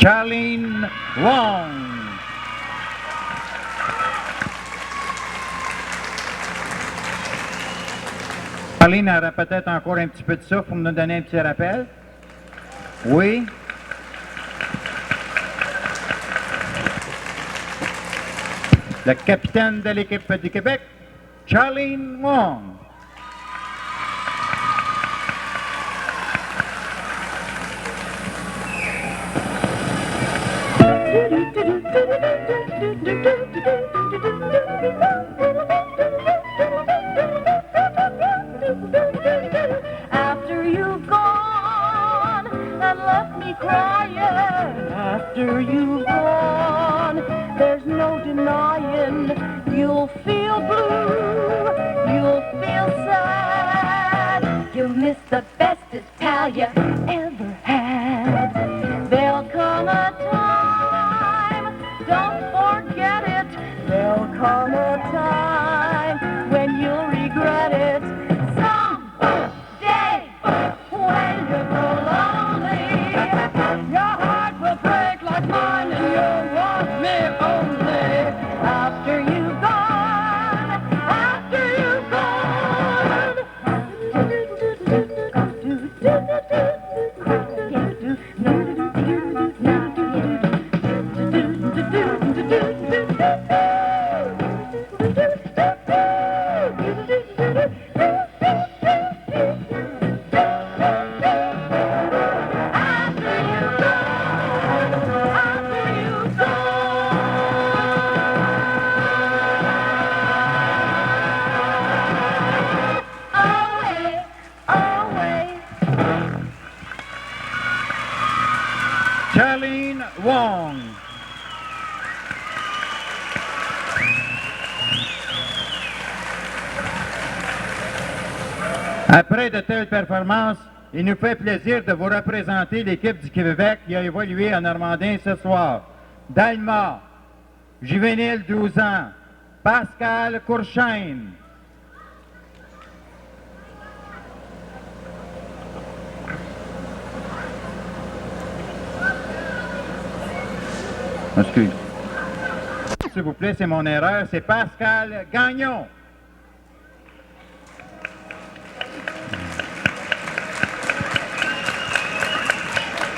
Charlene Wong. Charlene aurait peut-être encore un petit peu de souffle pour nous donner un petit rappel. Oui. Le capitaine de l'équipe du Québec, Charlene Wong. After you've gone and left me crying, after you've gone, there's no denying you'll feel blue, you'll feel sad. You'll miss the best Italia ever had. There'll come a time, don't forget it, there'll come a time when you'll regret it. Someday, when you grow lonely, your heart will break like mine and you'll want me only. After you've gone, after you've gone. Charlene Wong. Après de telles performances, il nous fait plaisir de vous représenter l'équipe du Québec qui a évolué en Normandie ce soir. Dalma, juvénile 12 ans, Pascal Courchaine. Excuse. S'il vous plaît, c'est mon erreur, c'est Pascal Gagnon.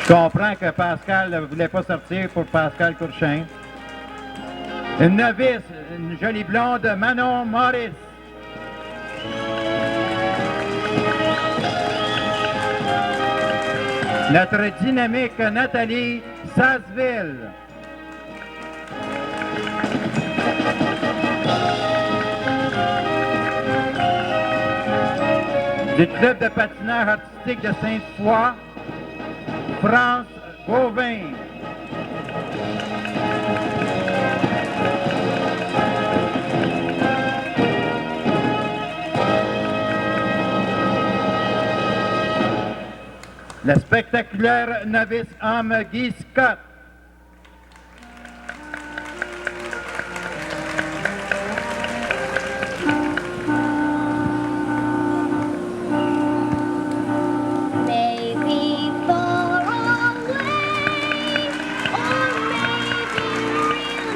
Je comprends que Pascal ne voulait pas sortir pour Pascal Courchain. Une novice, une jolie blonde, Manon Maurice. Notre dynamique Nathalie Sasseville. Du club de patinage artistique de Sainte-Foy, France Gauvin. Le spectaculaire novice homme Guy Scott. Maybe far away, or maybe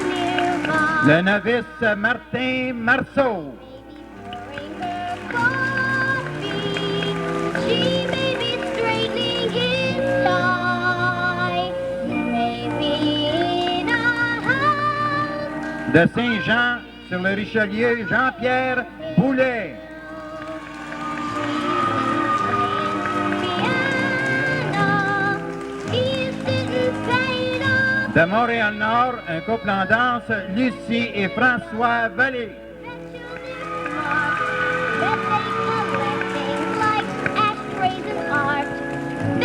real nearby. Le novice Martin Marceau. Pouring her coffee, she may be straightening his tie. He may be in a house. De Saint-Jean sur le Richelieu, Jean-Pierre Boulet. De Montréal-Nord, un couple en danse, Lucie et François Vallée.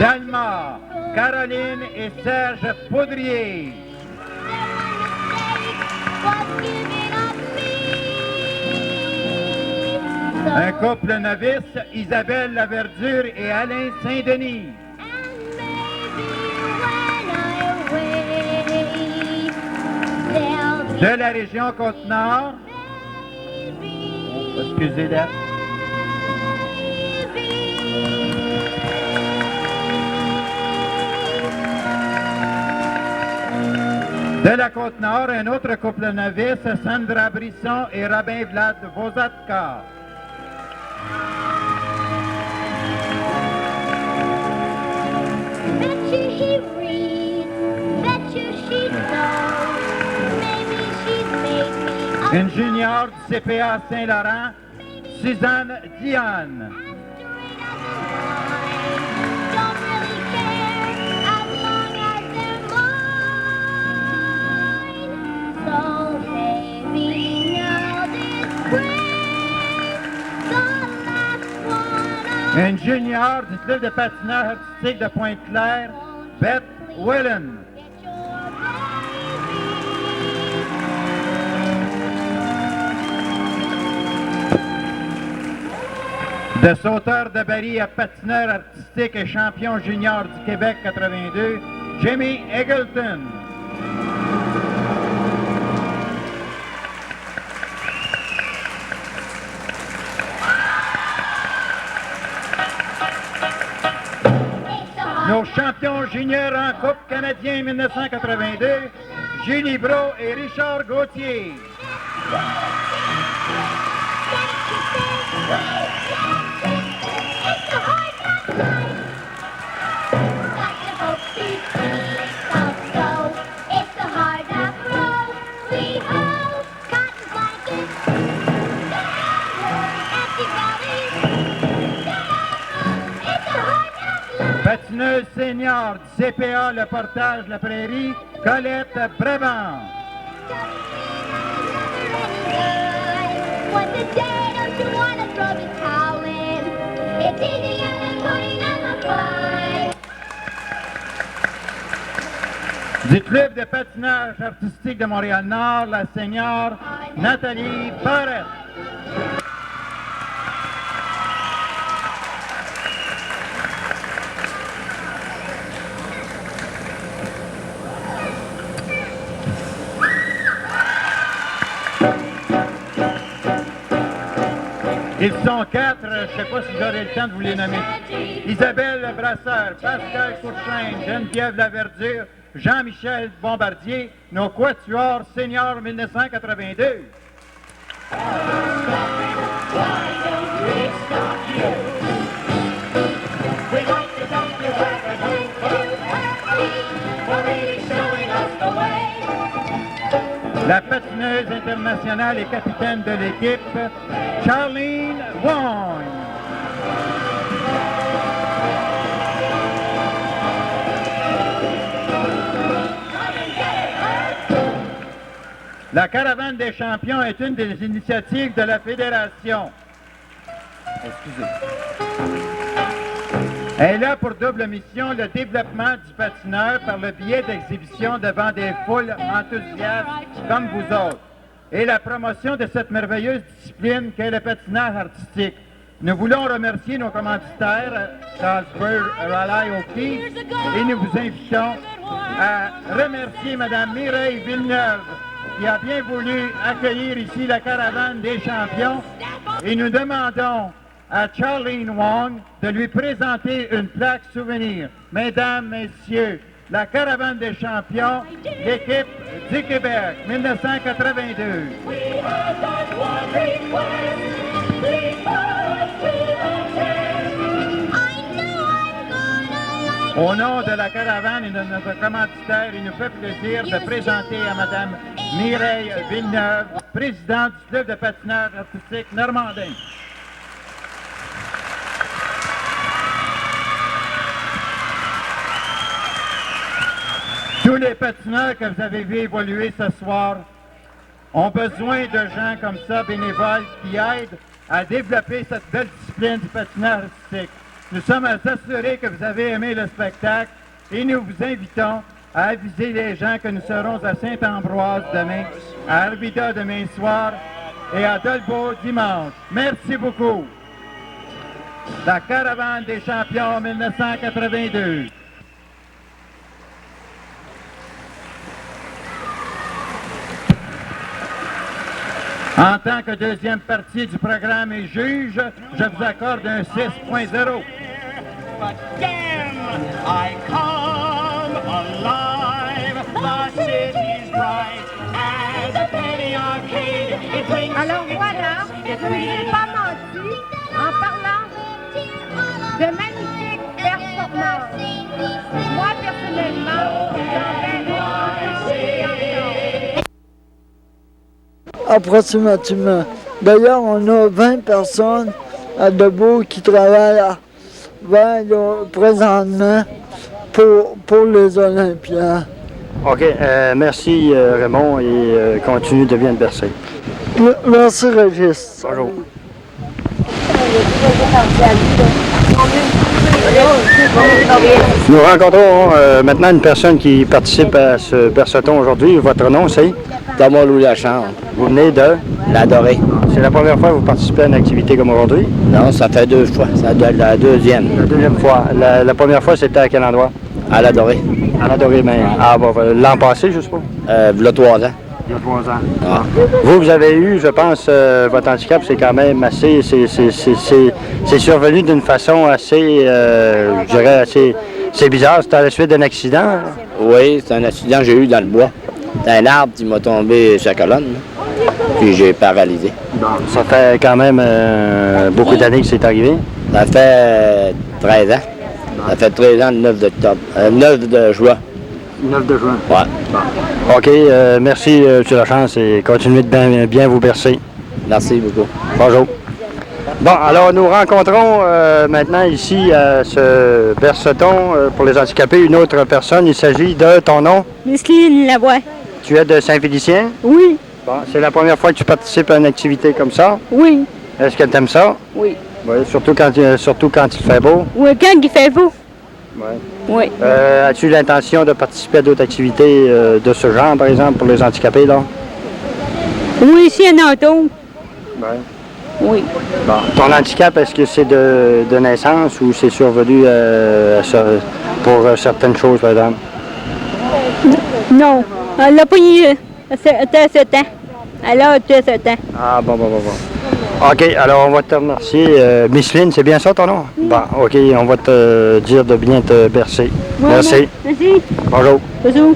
Dalma, Caroline et Serge Poudrier. Un couple novice, Isabelle Laverdure et Alain Saint-Denis. De la région Côte-Nord, excusez-la. De la Côte-Nord, un autre couple novice, Sandra Brisson et Robin Vlad Vozatka. Une junior du CPA Saint-Laurent, Suzanne Diane. Une junior du club de patinage artistique de Pointe-Claire, Beth Whelan. De sauteur de baril patineur artistique et champion junior du Québec 82, Jimmy Eggleton. Nos champions juniors en Coupe canadien 1982, Julie Brault et Richard Gauthier. Patineuse senior du CPA Le Portage La Prairie, Colette Brabant. Du club de patinage artistique de Montréal-Nord, la senior Nathalie Barrette. Ils sont quatre, je ne sais pas si j'aurai le temps de vous les nommer. Isabelle Brasseur, Pascal Courchain, Geneviève Laverdure, Jean-Michel Bombardier, nos quatuors seniors 1982. la patineuse internationale et capitaine de l'équipe, Charlene Wong. La caravane des champions est une des initiatives de la Fédération. Excusez. Elle a pour double mission le développement du patineur par le biais d'exhibitions devant des foules enthousiastes comme vous autres et la promotion de cette merveilleuse discipline qu'est le patinage artistique. Nous voulons remercier nos commanditaires, Salzburg, Raleigh O'Keefe, et nous vous invitons à remercier Mme Mireille Villeneuve qui a bien voulu accueillir ici la caravane des champions et nous demandons à Charlene Wong de lui présenter une plaque souvenir. Mesdames, Messieurs, la caravane des champions, l'équipe du Québec, 1982. Au nom de la caravane et de notre commanditaire, il nous fait plaisir de présenter à Mme Mireille Villeneuve, présidente du club de patinage artistique normandin. Tous les patineurs que vous avez vu évoluer ce soir ont besoin de gens comme ça, bénévoles, qui aident à développer cette belle discipline du patinage artistique. Nous sommes assurés que vous avez aimé le spectacle et nous vous invitons à aviser les gens que nous serons à Saint-Ambroise demain, à Arvida demain soir et à Dolbeau dimanche. Merci beaucoup. La caravane des champions 1982. En tant que deuxième partie du programme et juge, je vous accorde un 6.0. But damn, I come alive. The city's bright as a penny arcade. It brings Alors voilà, je n'ai pas menti en parlant de magnifiques performances. Moi, personnellement, j'en vais approximativement. D'ailleurs, on a 20 personnes à Debout qui travaillent présentement pour les Olympiens. OK. Merci, Raymond, et continue de bien te bercer. Merci, Régis. Bonjour. Nous rencontrons maintenant une personne qui participe à ce berceton aujourd'hui. Votre nom, c'est? Thomas Louis Lachambre. Vous venez de? L'Adoré. C'est la première fois que vous participez à une activité comme aujourd'hui? Non, ça fait 2 fois. C'est la deuxième. La deuxième fois. La première fois, c'était à quel endroit? À l'Adoré. À l'Adoré, mais l'an passé, je suppose? Il y a 3 ans. Il y a 3 ans. Ah. Vous avez eu, je pense, votre handicap, c'est quand même assez... C'est survenu d'une façon assez, je dirais, assez bizarre. C'était à la suite d'un accident? Oui, c'est un accident que j'ai eu dans le bois. C'est un arbre qui m'a tombé sur la colonne, là. Puis j'ai paralysé. Bon, ça fait quand même beaucoup d'années que c'est arrivé? Ça fait 13 ans. Ça fait 13 ans le 9 d'octobre. 9 de juin. 9 de juin. Ouais. Bon. OK, merci, M. Lachance, et continuez de bien vous bercer. Merci beaucoup. Bonjour. Bon, alors nous rencontrons maintenant ici à ce berceton pour les handicapés une autre personne. Il s'agit de ton nom? Micheline Lavoie. Tu es de Saint-Félicien? Oui, Bon, c'est la première fois que tu participes à une activité comme ça. oui, Est-ce que tu aimes ça? oui. Oui, surtout quand il fait beau. Oui, quand il fait beau. Ouais. Oui. As-tu l'intention de participer à d'autres activités de ce genre, par exemple, pour les handicapés, là? Oui, ici en auto. Oui. Oui. Bon. Ton handicap, est-ce que c'est de naissance ou c'est survenu pour certaines choses, par exemple? Non, elle l'a pas eu à 7 ans. Elle a 7 ans. Ah, bon. OK, alors on va te remercier. Micheline, c'est bien ça ton nom? Bon, OK, on va te dire de bien te bercer. Ouais, Merci. Merci. Bonjour. Bonjour.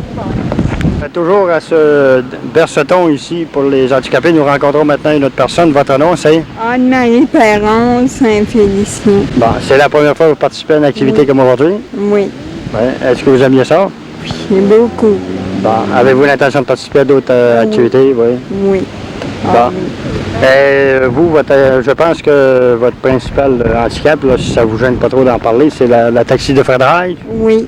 Toujours à ce berceton ici pour les handicapés, nous rencontrons maintenant une autre personne. Votre nom, c'est? Anne-Marie Perron, Saint-Félicien. Bon, c'est la première fois que vous participez à une activité comme aujourd'hui? Oui, Ouais. Est-ce que vous aimiez ça? j'ai beaucoup. Bon. Avez-vous l'intention de participer à d'autres activités? Oui. Oui. Bon. Ah, oui. Vous, je pense que votre principal handicap, là, si ça vous gêne pas trop d'en parler, c'est la taxi de Fred Reich? Oui.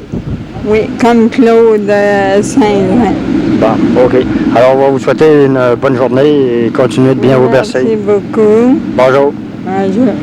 Oui, comme Claude Saint-Jean. Bon, OK. Alors, on va vous souhaiter une bonne journée et continuez de bien vous bercer. Merci beaucoup. Bonjour. Bonjour.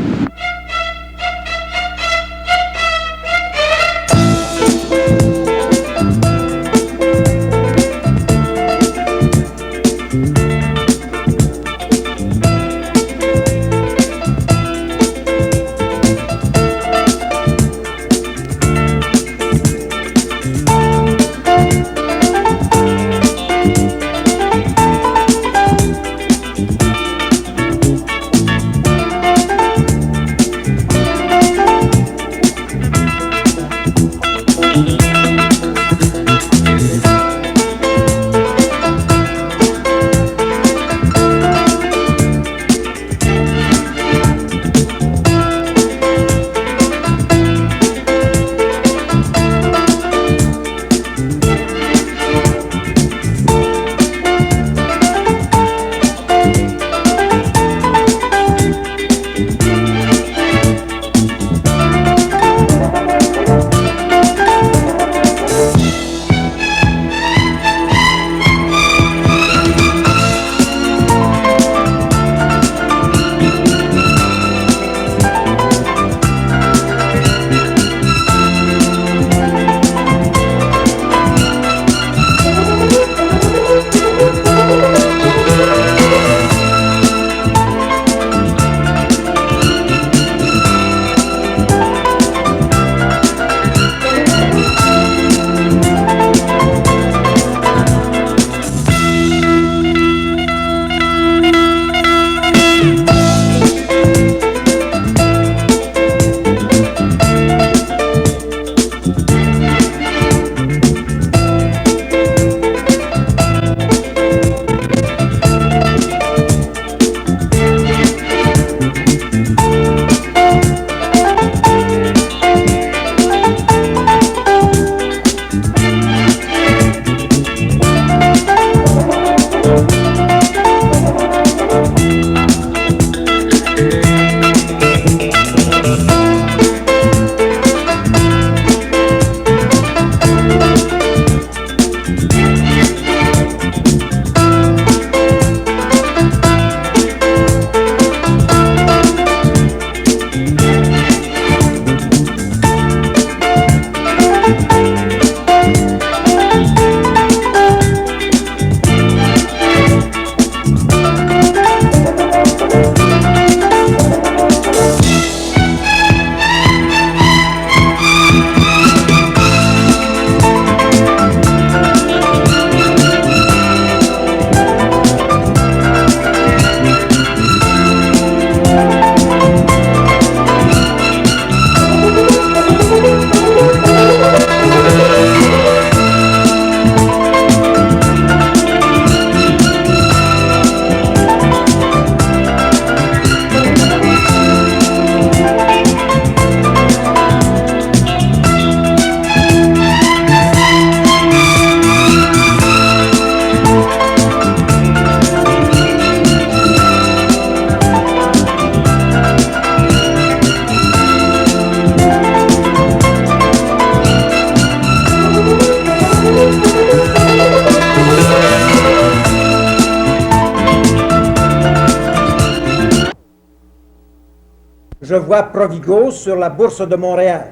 Je vois Provigo sur la bourse de Montréal.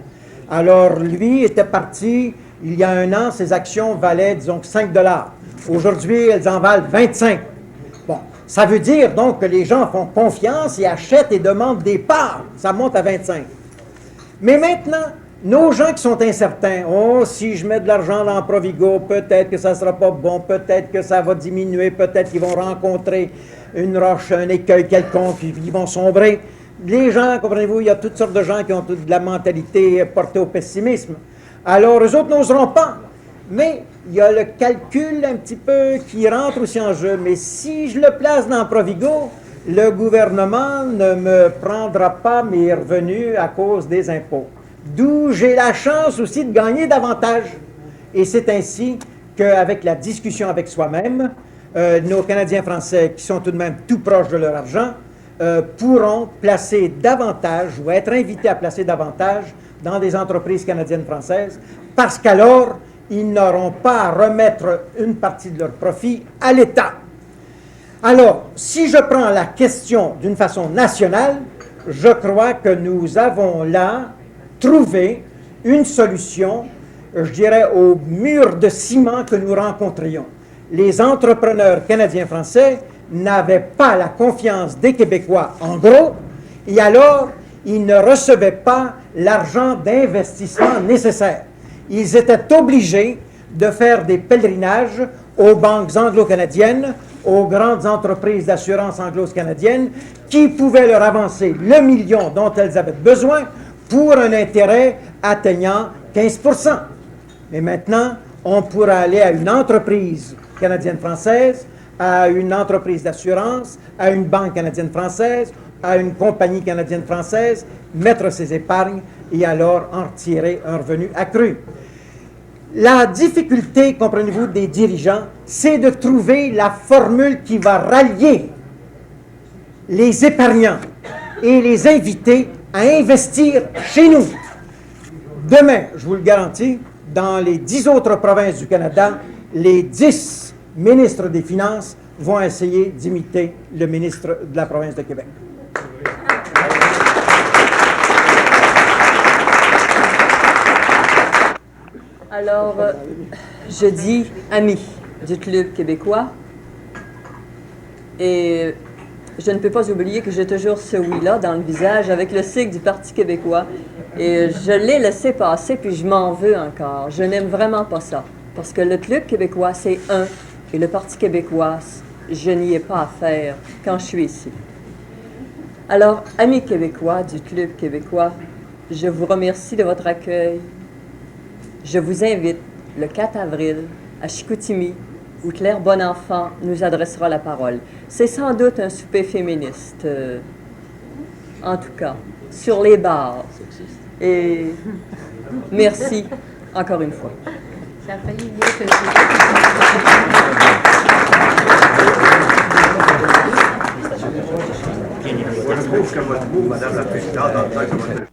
Alors, lui était parti, il y a un an, ses actions valaient, disons, 5 $. Aujourd'hui, elles en valent 25. Bon, ça veut dire donc que les gens font confiance et achètent et demandent des parts. Ça monte à 25. Mais maintenant, nos gens qui sont incertains, oh, si je mets de l'argent dans Provigo, peut-être que ça ne sera pas bon, peut-être que ça va diminuer, peut-être qu'ils vont rencontrer une roche, un écueil quelconque, puis ils vont sombrer. Les gens, comprenez-vous, il y a toutes sortes de gens qui ont toute de la mentalité portée au pessimisme. Alors, eux autres n'oseront pas. Mais il y a le calcul un petit peu qui rentre aussi en jeu. Mais si je le place dans Provigo, le gouvernement ne me prendra pas mes revenus à cause des impôts. D'où j'ai la chance aussi de gagner davantage. Et c'est ainsi qu'avec la discussion avec soi-même, nos Canadiens français, qui sont tout de même tout proches de leur argent, pourront placer davantage ou être invités à placer davantage dans des entreprises canadiennes-françaises, parce qu'alors, ils n'auront pas à remettre une partie de leur profit à l'État. Alors, si je prends la question d'une façon nationale, je crois que nous avons là trouvé une solution, je dirais, au mur de ciment que nous rencontrions. Les entrepreneurs canadiens-français n'avaient pas la confiance des Québécois en gros, et alors ils ne recevaient pas l'argent d'investissement nécessaire. Ils étaient obligés de faire des pèlerinages aux banques anglo-canadiennes, aux grandes entreprises d'assurance anglo-canadiennes, qui pouvaient leur avancer le million dont elles avaient besoin pour un intérêt atteignant 15%. Mais maintenant, on pourra aller à une entreprise canadienne-française, à une entreprise d'assurance, à une banque canadienne-française, à une compagnie canadienne-française, mettre ses épargnes et alors en retirer un revenu accru. La difficulté, comprenez-vous, des dirigeants, c'est de trouver la formule qui va rallier les épargnants et les inviter à investir chez nous. Demain, je vous le garantis, dans les 10 autres provinces du Canada, les 10 ministres des Finances vont essayer d'imiter le ministre de la province de Québec. Alors, je dis amis du Club québécois et je ne peux pas oublier que j'ai toujours ce oui-là dans le visage avec le sigle du Parti québécois et je l'ai laissé passer puis je m'en veux encore. Je n'aime vraiment pas ça parce que le Club québécois, c'est un et le Parti québécois, je n'y ai pas affaire quand je suis ici. Alors, amis québécois du Club québécois, je vous remercie de votre accueil. Je vous invite le 4 avril à Chicoutimi, où Claire Bonenfant nous adressera la parole. C'est sans doute un souper féministe, en tout cas, sur les bars. Et merci encore une fois. Ça a failli Je trouve que votre mot, Madame la Présidente, en tant que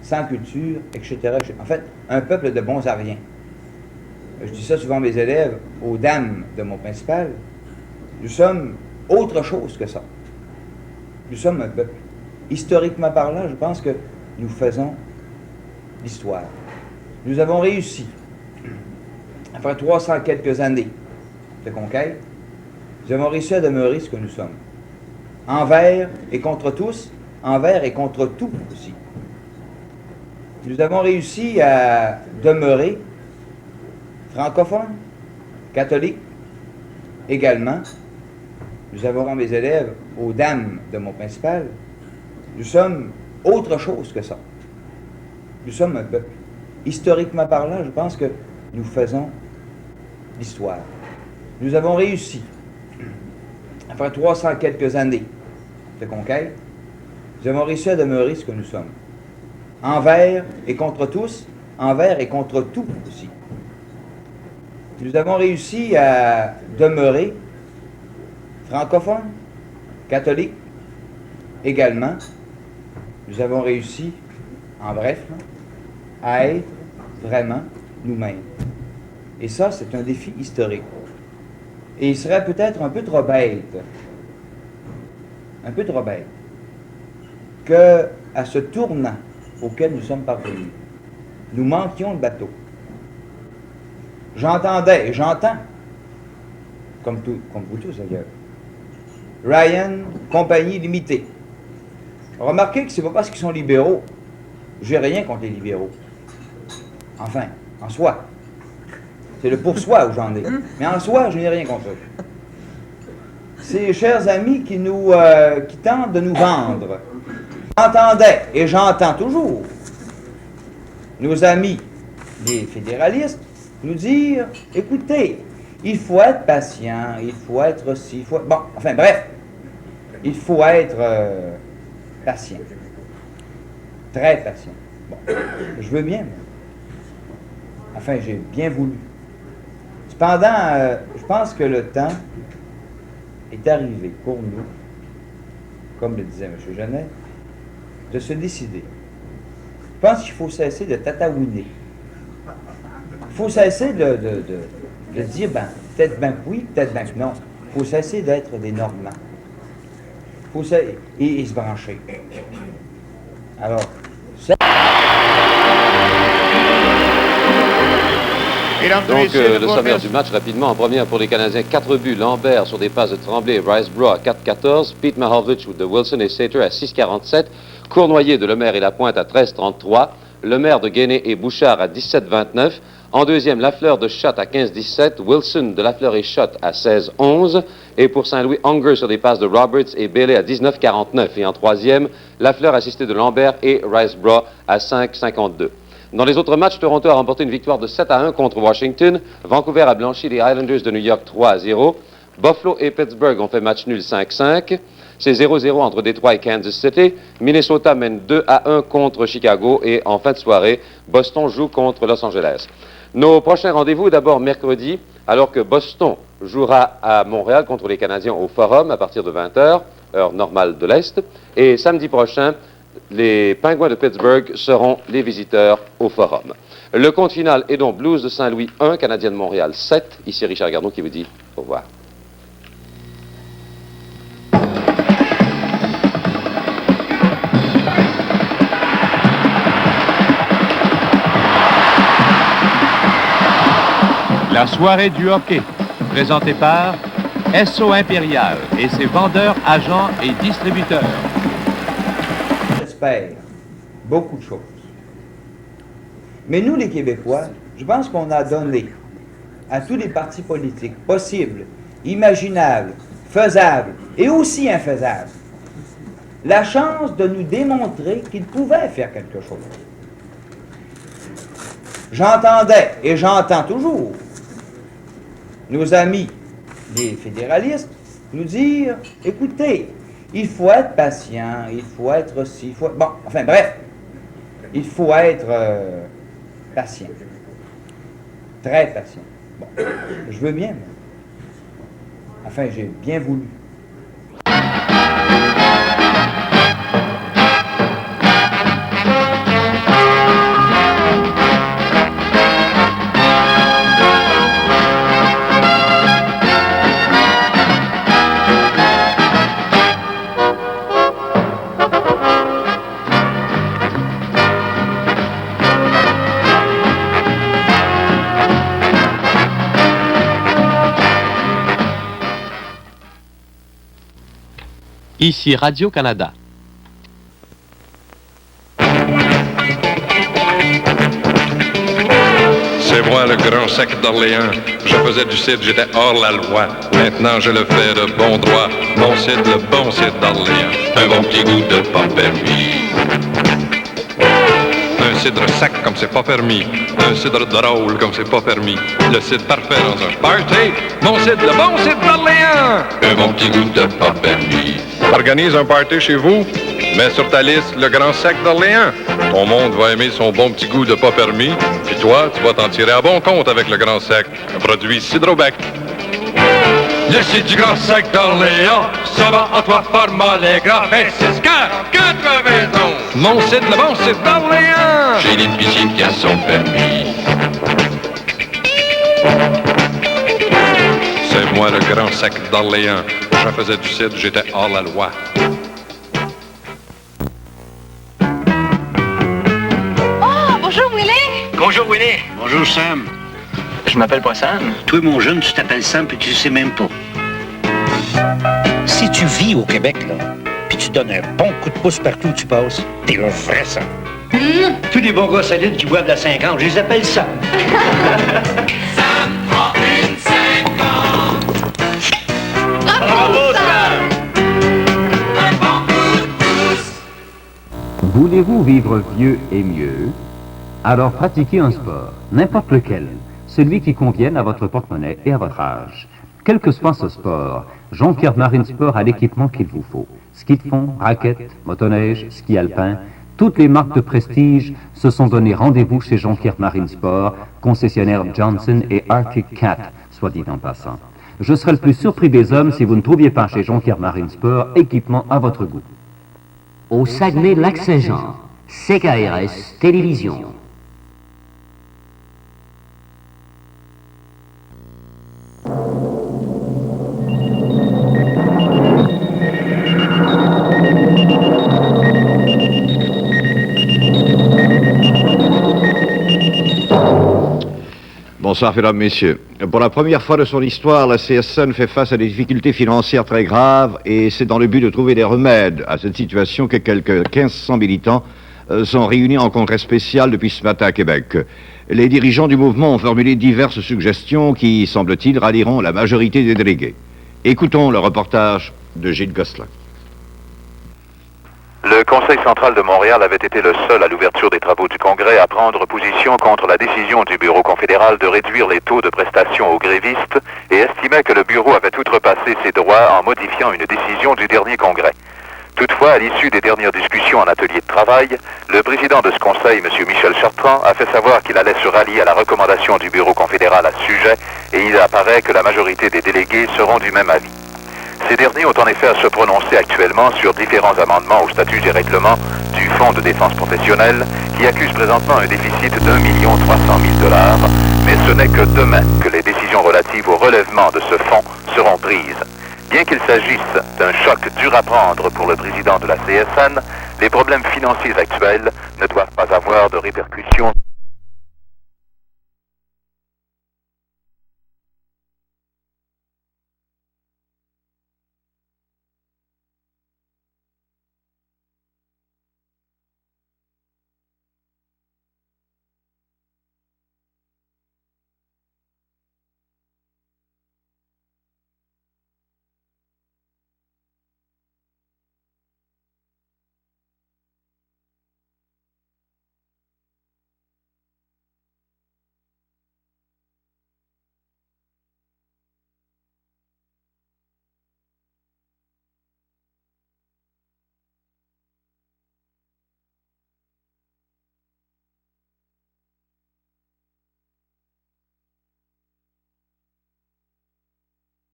sans culture, etc. En fait, un peuple de bons à rien. Je dis ça souvent à mes élèves, aux dames de mon principal, nous sommes autre chose que ça. Nous sommes un peuple. Historiquement parlant, je pense que nous faisons l'histoire. Nous avons réussi, après 300 quelques années de conquête, nous avons réussi à demeurer ce que nous sommes. Envers et contre tous, envers et contre tout aussi. Nous avons réussi à demeurer francophones, catholiques, également. Nous avons mes élèves, aux dames de mon principal, nous sommes autre chose que ça. Nous sommes un peuple. Historiquement parlant, je pense que nous faisons l'histoire. Nous avons réussi, après 300 quelques années de conquête, nous avons réussi à demeurer ce que nous sommes. Envers et contre tous, envers et contre tout aussi. Nous avons réussi à demeurer francophones, catholiques, également. Nous avons réussi, en bref, à être vraiment nous-mêmes. Et ça, c'est un défi historique. Et il serait peut-être un peu trop bête, que à ce tournant auquel nous sommes parvenus, nous manquions le bateau. J'entendais, et j'entends, comme vous tous d'ailleurs, Ryan, compagnie limitée. Remarquez que c'est pas parce qu'ils sont libéraux. J'ai rien contre les libéraux. Enfin, en soi. C'est le pour soi où j'en ai. Mais en soi, je n'ai rien contre eux. Ces chers amis qui tentent de nous vendre. J'entendais, et j'entends toujours, nos amis, les fédéralistes, nous dire, écoutez, il faut être patient, il faut être ci, il faut... Bon, enfin bref, il faut être patient. Très patient. Bon, je veux bien, moi. Enfin, j'ai bien voulu. Cependant, je pense que le temps est arrivé pour nous, comme le disait M. Genet, de se décider. Je pense qu'il faut cesser de tataouiner. Il faut cesser de dire, ben, peut-être bien que oui, peut-être bien que non. Il faut cesser d'être des Normands. Il faut et se brancher. Alors, Donc, le sommaire du match, rapidement, en première pour les Canadiens, 4 buts, Lambert sur des passes de Tremblay et Riceborough à 4-14, Pete Mahovlich de Wilson et Sater à 6-47, Cournoyer de Lemaire et Lapointe à 13-33, Lemaire de Guéné et Bouchard à 17-29, en deuxième, Lafleur de Schott à 15-17, Wilson de Lafleur et Schott à 16-11, et pour Saint-Louis, Unger sur des passes de Roberts et Bailey à 19-49, et en troisième, Lafleur assisté de Lambert et Riceborough à 5-52. Dans les autres matchs, Toronto a remporté une victoire de 7-1 contre Washington. Vancouver a blanchi les Islanders de New York 3-0. Buffalo et Pittsburgh ont fait match nul 5-5. C'est 0-0 entre Détroit et Kansas City. Minnesota mène 2-1 contre Chicago. Et en fin de soirée, Boston joue contre Los Angeles. Nos prochains rendez-vous, d'abord mercredi, alors que Boston jouera à Montréal contre les Canadiens au Forum à partir de 20h, heure normale de l'Est. Et samedi prochain, les Pingouins de Pittsburgh seront les visiteurs au Forum. Le compte final est donc Blues de Saint-Louis 1, Canadiens de Montréal 7. Ici Richard Gardon qui vous dit au revoir. La soirée du hockey, présentée par SO Impérial et ses vendeurs, agents et distributeurs. J'espère beaucoup de choses. Mais nous, les Québécois, je pense qu'on a donné à tous les partis politiques possibles, imaginables, faisables et aussi infaisables, la chance de nous démontrer qu'ils pouvaient faire quelque chose. J'entendais, et j'entends toujours, nos amis, les fédéralistes, nous dire, écoutez, il faut être patient, il faut être ci, il faut... Bon, enfin bref, il faut être patient. Très patient. Bon, je veux bien, moi. Enfin, j'ai bien voulu. Ici Radio-Canada. C'est moi le grand sac d'Orléans. Je faisais du cidre, j'étais hors la loi. Maintenant je le fais de bon droit. Mon cidre, le bon cidre d'Orléans. Un bon petit goût de pas permis. Un cidre sac comme c'est pas permis. Un cidre drôle comme c'est pas permis. Le cidre parfait dans un party. Mon cidre, le bon cidre d'Orléans. Un bon petit goût de pas permis. Organise un party chez vous. Mets sur ta liste le grand sac d'Orléans. Ton monde va aimer son bon petit goût de pas permis. Puis toi, tu vas t'en tirer à bon compte avec le grand sac. Un produit Cidrobec. Le cidre du grand sac d'Orléans, ça va en toi format les gras. 26, 40, 91. Mon cidre, le bon cidre d'Orléans. Chez l'épicier qui a son permis. C'est moi le grand sac d'Orléans. Je faisais du cidre, j'étais hors la loi. Bonjour, Willy. Bonjour, Willy. Bonjour, Sam. Je m'appelle pas Sam. Toi, mon jeune, tu t'appelles Sam puis tu sais même pas. Si tu vis au Québec, là, puis tu donnes un bon coup de pouce partout où tu passes, t'es un vrai Sam. Tous les bons gars solides qui boivent de la 50, je les appelle Sam. Sam prend une 50. Bravo, Sam. Un bon coup de pouce. Voulez-vous vivre vieux et mieux? Alors pratiquez un sport, n'importe lequel, celui qui convienne à votre porte-monnaie et à votre âge. Quel que soit ce sport, Jonquière Marine Sport a l'équipement qu'il vous faut. Ski de fond, raquettes, motoneige, ski alpin, toutes les marques de prestige se sont donné rendez-vous chez Jonquière Marine Sport, concessionnaire Johnson et Arctic Cat, soit dit en passant. Je serais le plus surpris des hommes si vous ne trouviez pas chez Jonquière Marine Sport équipement à votre goût. Au Saguenay-Lac-Saint-Jean, CKRS Télévision. Bonsoir, mesdames, messieurs. Pour la première fois de son histoire, la CSN fait face à des difficultés financières très graves et c'est dans le but de trouver des remèdes à cette situation que quelques 1500 militants sont réunis en congrès spécial depuis ce matin à Québec. Les dirigeants du mouvement ont formulé diverses suggestions qui, semble-t-il, rallieront la majorité des délégués. Écoutons le reportage de Gilles Gosselin. Le Conseil central de Montréal avait été le seul à l'ouverture des travaux du Congrès à prendre position contre la décision du Bureau confédéral de réduire les taux de prestations aux grévistes et estimait que le Bureau avait outrepassé ses droits en modifiant une décision du dernier Congrès. Toutefois, à l'issue des dernières discussions en atelier de travail, le président de ce Conseil, M. Michel Chartrand, a fait savoir qu'il allait se rallier à la recommandation du Bureau confédéral à ce sujet et il apparaît que la majorité des délégués seront du même avis. Ces derniers ont en effet à se prononcer actuellement sur différents amendements au statut et règlement du Fonds de défense professionnelle qui accuse présentement un déficit d'1 300 000 $, mais ce n'est que demain que les décisions relatives au relèvement de ce fonds seront prises. Bien qu'il s'agisse d'un choc dur à prendre pour le président de la CSN, les problèmes financiers actuels ne doivent pas avoir de répercussions